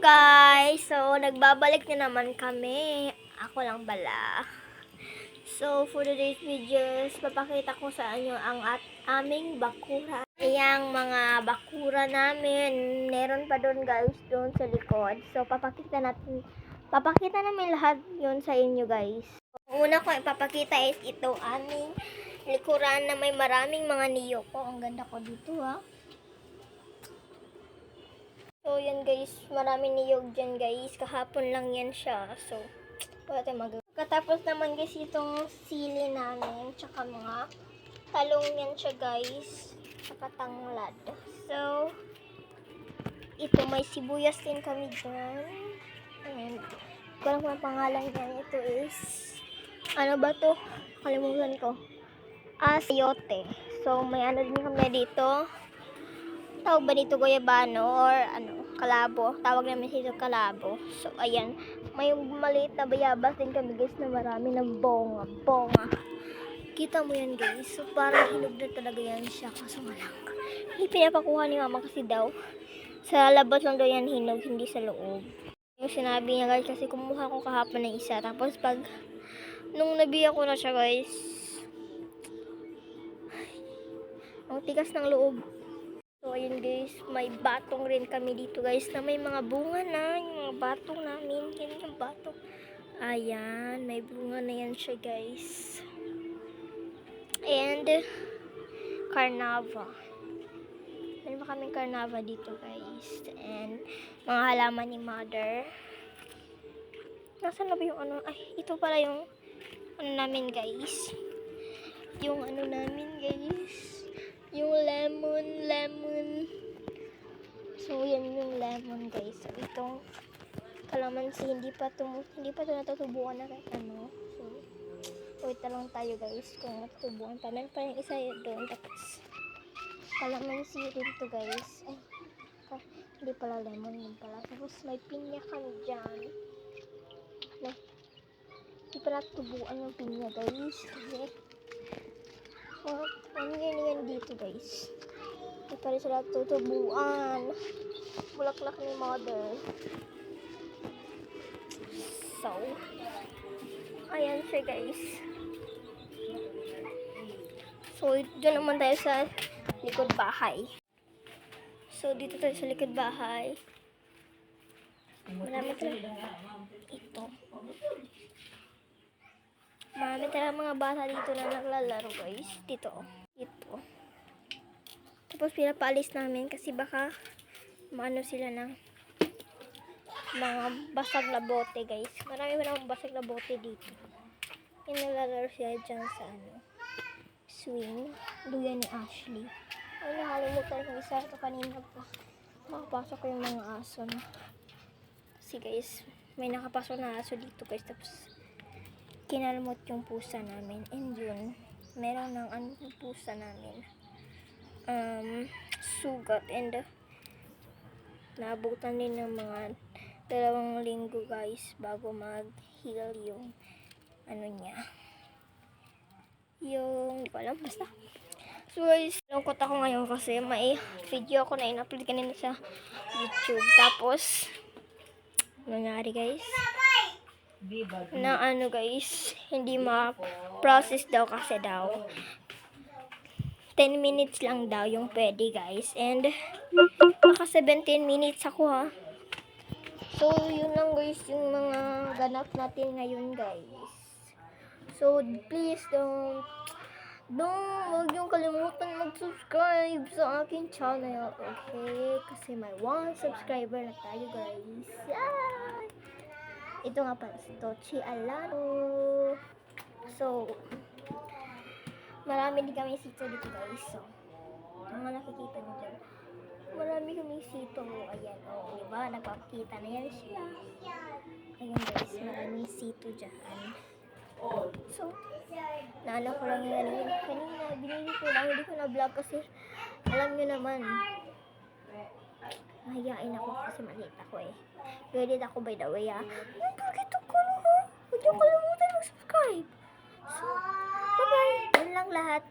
guys! So, nagbabalik na naman kami. Ako lang bala. So, for today's videos, papakita ko sa inyo ang aming bakura. Ayan, mga bakura namin. Meron pa doon guys, doon sa likod. So, papakita namin lahat yun sa inyo guys. Ang una ko ipapakita is ito aming likuran na may maraming mga niyok. Oh, ang ganda ko dito ha. So, yan guys, maraming niyog dyan guys. Kahapon lang yan siya. So, wala tayong magagawa. Katapos naman guys, itong sili namin. Tsaka mga talong yan siya guys. Tsaka tanglad. So, ito may sibuyas din kami dyan. And, kung alam ko ang pangalan yan, ito is, ano ba to? Kalimutan ko. Sayote. So, may ano din kami dito. Tawag ba dito guyabano or ano, kalabo. Tawag namin dito kalabo. So, ayan. May maliit na bayabas din kami guys na marami ng bonga. Kita mo yan guys. So, parang hinog na talaga yan siya. Kaso nga lang. Hindi pinapakuha ni mama kasi daw. Sa labas lang daw yan hinog, hindi sa loob. Yung sinabi niya guys kasi kumuha ko kahapon ng isa. Tapos pag, nung nabiya ko na siya guys, ang tigas ng loob. So, ayun guys, may batong rin kami dito guys na may mga bunga na. Yung mga batong namin. Yan yung batong. Ayan, may bunga na yan siya guys. And, carnava. Meron pa kaming carnava dito guys. And, mga halaman ni mother. Nasaan na ba yung ano? Ay, ito pala yung ano namin guys. Yung ano namin guys. Yung lemon. So, yan yung lemon guys. So, itong kalamansi, hindi pa to natutubuan na kahit ano. So, wait na lang tayo guys kung natutubuan pa. Meron pa yung isa doon. Tapos, kalamansi rin to guys. Ay, hindi pala lemon din pala. Tapos, may pinya kami dyan. Hindi pa natutubuan yung pinya guys. Okay. So, ano yan dito guys. Hindi pa rin sila tutubuan. Bulaklak ni mother. So, ayan siya guys. So, dyan naman tayo sa likod bahay. So, dito tayo sa likod bahay. Marami talaga. Ito. Marami talaga mga bata dito na naglalaro guys. Dito. Tapos pinapaalis namin kasi baka maano sila ng mga basag na bote guys. Marami mga basag na bote dito. Yung naglalaro sila dyan sa ano, swing. Duyan ni Ashley. Ay, nakalimutan ko isa. Ito kanina pa. Makapasok ko yung mga aso na. Kasi guys, may nakapasok na aso dito guys. Tapos kinalmot yung pusa namin. And yun, meron ng ano yung pusa namin. Sugat. And naabutan din ng mga 2 linggo guys bago mag-heal yung ano niya. Yung, hindi ko alam, basta. So guys, lungkot ako ngayon kasi may video ako na in-upload kanina sa YouTube. Tapos, nangyari guys? Na ano guys, hindi ma-process daw kasi daw 10 minutes lang daw yung pwede guys. And naka 17 minutes ako ha. So yun lang guys yung mga ganap natin ngayon guys. So please huwag yung kalimutan mag-subscribe sa akin channel. Okay? Kasi may 1 subscriber na tayo guys. Yeah! Ito nga pala si Tochi Alano. So, marami din kami sito dito guys. So, mga nakikita nyo dyan. Marami kami sito. Ayan, diba? Nagpapakita na yan siya. Ayan guys, maraming sito dyan. So, naano ko lang yung kanina. Binili ko lang, hindi ko na-vlog kasi alam nyo naman. Mahihain ako kasi maliit ako eh. Graded ako by the way ha. Bakit ako na ha? Huwag yung kalimutan mag-subscribe. So, bye-bye. Yan lang lahat.